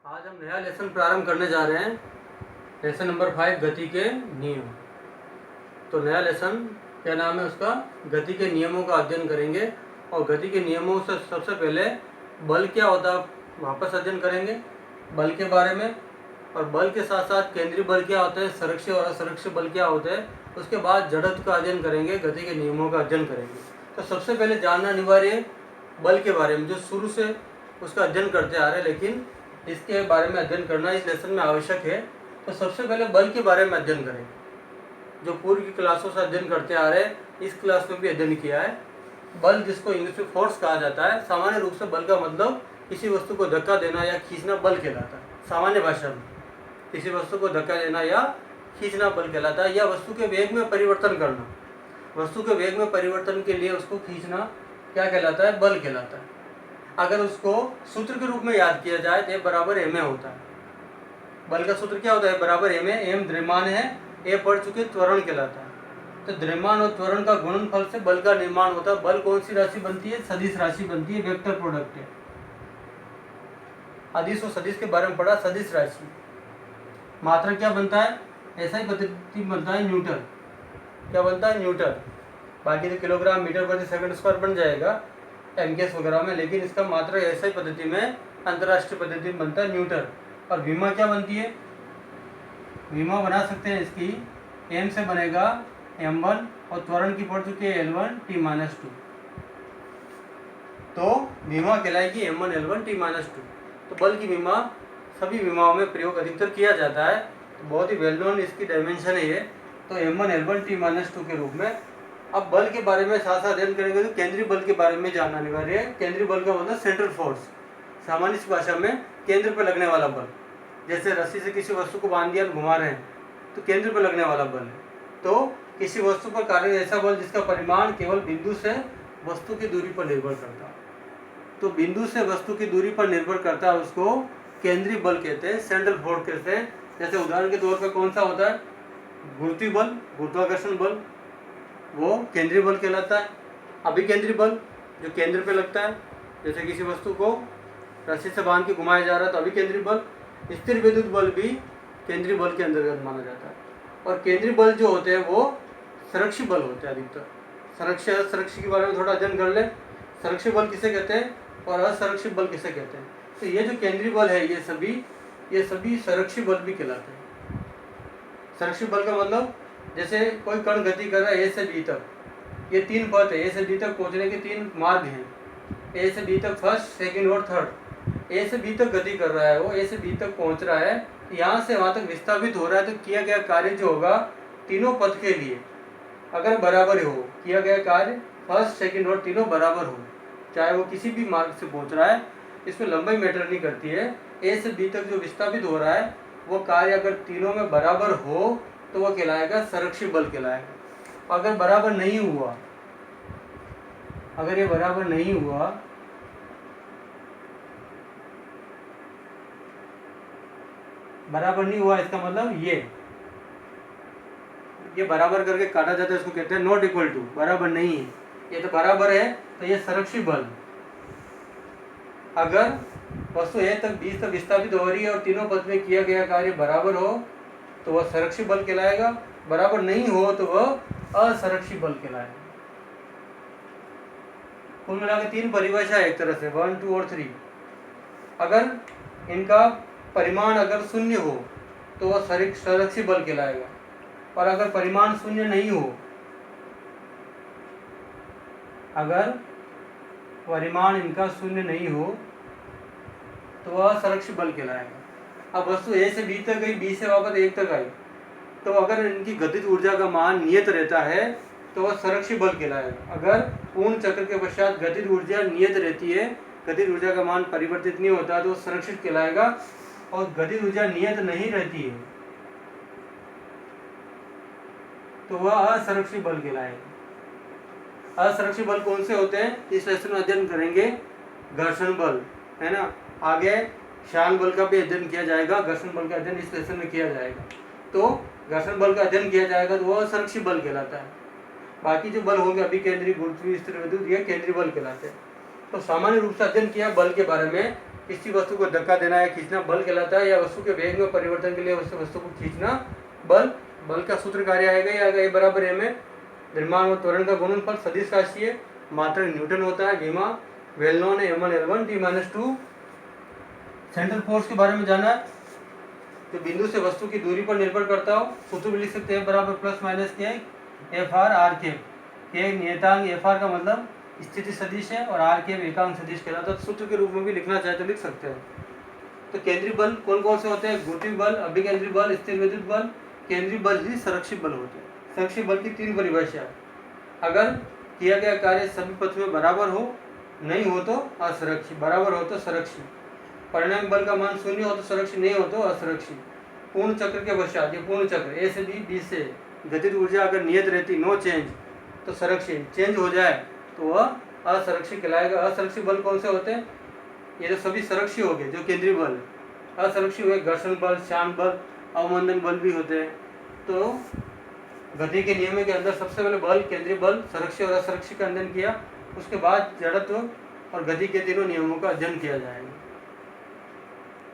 आज हम नया लेसन प्रारंभ करने जा रहे हैं। लेसन नंबर 5 गति के नियम। तो नया लेसन क्या नाम है उसका, गति के नियमों का अध्ययन करेंगे। और गति के नियमों से सबसे पहले बल क्या होता है वापस अध्ययन करेंगे, बल के बारे में। और बल के साथ साथ केंद्रीय बल क्या होता है, संरक्षित और असंरक्षित बल क्या होते हैं। उसके बाद जड़त्व का अध्ययन करेंगे, गति के नियमों का अध्ययन करेंगे। तो सबसे पहले जानना अनिवार्य है बल के बारे में, जो शुरू से उसका अध्ययन करते आ रहे हैं, लेकिन इसके बारे में अध्ययन करना इस लेसन में आवश्यक है। तो सबसे पहले बल के बारे में अध्ययन करें, जो पूर्व की क्लासों से अध्ययन करते आ रहे हैं, इस क्लास में भी अध्ययन किया है। बल, जिसको इंग्लिश में फोर्स कहा जाता है, सामान्य रूप से बल का मतलब किसी वस्तु को धक्का देना या खींचना बल कहलाता है। सामान्य भाषा में किसी वस्तु को धक्का देना या खींचना बल कहलाता है, या वस्तु के वेग में परिवर्तन करना। वस्तु के वेग में परिवर्तन के लिए उसको खींचना क्या कहलाता है, बल कहलाता है। अगर उसको सूत्र के रूप में याद किया जाए तो बराबर ma होता है। बल का सूत्र क्या होता है, बराबर ma। m द्रव्यमान है, a पढ़ चुके त्वरण कहलाता है। तो द्रव्यमान और त्वरण का गुणनफल से बल का निर्माण होता है। बल कौन सी राशि बनती है, सदिश राशि बनती है, वेक्टर प्रोडक्ट है। अदिश और सदिश के बारे में पढ़ा, सदिश राशि। मात्रा क्या बनता है, ऐसा ही पद्धति बनता है न्यूटन। क्या बनता है, न्यूटन। बाकी तो किलोग्राम मीटर प्रति सेकंड स्क्वायर बन जाएगा एमकेएस वगैरह में, लेकिन इसका मात्रा ऐसा ही पद्धति में अंतर्राष्ट्रीय पद्धति में बनता है न्यूटन। और विमा क्या बनती है, विमा बना सकते हैं इसकी, m से बनेगा m1 और त्वरण की पड़ चुकी है L1 T-2। तो विमा कहलाएगी m1 L1 T-2। तो बल की विमा सभी विमाओं में प्रयोग अधिकतर किया जाता है। तो बहुत ही वेल नोन इसकी डायमेंशन है ये। तो m1 L1 T-2 के रूप में। अब बल के बारे में साथ साथ अध्ययन करेंगे तो केंद्रीय बल के बारे में जानना अनिवार्य है। केंद्रीय बल का मतलब सेंट्रल फोर्स, सामान्य भाषा में केंद्र पर लगने वाला बल। जैसे रस्सी से किसी वस्तु को बांध दिया और घुमा रहे हैं तो केंद्र पर लगने वाला बल है। तो किसी वस्तु पर कार्य ऐसा बल जिसका परिमाण केवल बिंदु से वस्तु की दूरी पर निर्भर करता है। तो बिंदु से वस्तु की दूरी पर निर्भर करता है, उसको केंद्रीय बल कहते हैं, सेंट्रल फोर्स कहते हैं। जैसे उदाहरण के तौर पर कौन सा होता है, गुरुत्वीय बल, गुरुत्वाकर्षण बल, वो केंद्रीय बल कहलाता है। अभिकेंद्रीय बल जो केंद्र पे लगता है, जैसे किसी वस्तु को रस्सी से बांध के घुमाया जा रहा है तो अभिकेंद्रीय बल। स्थिर विद्युत बल भी केंद्रीय बल के अंतर्गत माना जाता है। और केंद्रीय बल जो होते हैं वो संरक्षित बल होते हैं अधिकतर। संरक्षित के बारे में थोड़ा अध्ययन कर ले। संरक्षित बल किसे कहते हैं और असंरक्षित बल किसे कहते हैं। तो ये जो केंद्रीय बल है ये सभी संरक्षित बल भी कहलाते हैं। संरक्षित बल का मतलब जैसे कोई कण गति कर रहा है ए से बी तक, ये 3 पथ है, ए से बी तक पहुंचने के 3 मार्ग हैं। ए से बी तक फर्स्ट, सेकंड और थर्ड। ए से बी तक गति कर रहा है, वो ए से बी तक पहुंच रहा है, यहाँ से वहाँ तक विस्थापित हो रहा है। तो किया गया कार्य जो होगा तीनों पथ के लिए अगर बराबर हो, किया गया कार्य फर्स्ट, सेकंड और तीनों बराबर हो, चाहे वो किसी भी मार्ग से पहुँच रहा है, इसमें लंबाई मैटर नहीं करती है। ए से बी तक जो विस्थापित हो रहा है वो कार्य अगर तीनों में बराबर हो तो वह कहलाएगा संरक्षित बल कहलाएगा। अगर बराबर नहीं हुआ, अगर ये बराबर नहीं हुआ इसका मतलब ये बराबर करके काटा जाता है, इसको कहते हैं नॉट इक्वल टू, बराबर नहीं है। ये तो बराबर है तो ये संरक्षित बल। अगर वस्तु ए तक बी तक विस्थापित हो रही है और तीनों पथ में किया गया कार्य बराबर हो तो वह संरक्षित बल कहलाएगा। बराबर नहीं हो तो वह असंरक्षित बल कहलाएगा। कुल मिला के 3 परिभाषा है एक तरह से, 1, 2 और 3। अगर इनका परिमाण अगर शून्य हो तो वह संरक्षित बल कहलाएगा। और अगर परिमाण शून्य नहीं हो, अगर परिमाण इनका शून्य नहीं हो तो वह असंरक्षित बल कहलाएगा। अब वस्तु ए से बी तक गई, बी से वापस ए तक आई, तो अगर इनकी गतिज ऊर्जा का मान नियत रहता है तो वह संरक्षित बल कहलाएगा। अगर पूर्ण चक्र के पश्चात गतिज ऊर्जा नियत रहती है, गतिज ऊर्जा का मान परिवर्तित नहीं होता तो वह संरक्षित कहलाएगा। और गतिज ऊर्जा नियत नहीं रहती है तो वह असंरक्षित बल कहलाएगा। असंरक्षित बल कौन से होते हैं इस लेसन में अध्ययन करेंगे। घर्षण बल है ना, आगे श्यान बल का भी अध्ययन किया जाएगा, घर्षण बल का अध्ययन इस लेसन में किया जाएगा। तो घर्षण बल का अध्ययन किया जाएगा तो वह असंरक्षित बल कहलाता है। बाकी जो बल होंगे अभिकेंद्रीय, गुरुत्वीय, स्थिर विद्युत, ये केंद्रीय बल कहलाते हैं। तो सामान्य रूप से अध्ययन किया बल के बारे में। किसी वस्तु को धक्का देना या खींचना बल कहलाता है, या वस्तु के वेग में परिवर्तन के लिए उस वस्तु को खींचना बल। बल का सूत्र कार्य आएगा या बराबर एम ए द्रव्यमान और त्वरण का गुणनफल सदिश राशि है, मात्रक न्यूटन होता है। बीमा वेल नोन है m1 L1 T-2। Central force के बारे में जाना है तो बिंदु से वस्तु की दूरी पर निर्भर करता हो, सूत्र भी लिख सकते हैं बराबर प्लस माइनस के एफ आर आर के नियतांक एफ आर का मतलब स्थिति सदिश है और आर के एकांक सदिश कहलाता है। सूत्र के रूप में भी लिखना चाहे तो लिख सकते हैं। तो केंद्रीय बल कौन कौन से होते हैं? गुरुत्वीय बल, अभिकेंद्री बल, स्थिर विद्युत बल। केंद्रीय बल ही संरक्षित बल होते हैं। संरक्षित बल की 3 परिभाषा है। अगर किया गया कार्य सभी पथ में बराबर हो, नहीं हो तो असुरक्षित, बराबर हो तो सुरक्षित, परिणामी बल का मान 0 हो तो सुरक्षित, नहीं हो तो असुरक्षित। पूर्ण चक्र के पश्चात, ये पूर्ण चक्र ए से बी से गतिज ऊर्जा अगर नियत रहती, नो चेंज, तो सुरक्षित, चेंज हो जाए तो वह असुरक्षित कहलाएगा। असुरक्षित बल कौन से होते हैं? ये तो सभी सुरक्षित हो गए जो केंद्रीय बल। असुरक्षित हुए घर्षण बल, शांत बल, अवमंदन बल भी होते हैं। तो गति के नियम के अंदर सबसे पहले बल, केंद्रीय बल, सुरक्षित और असुरक्षित का अध्ययन किया, उसके बाद जड़त्व और गति के तीनों नियमों का अध्ययन किया जाएगा।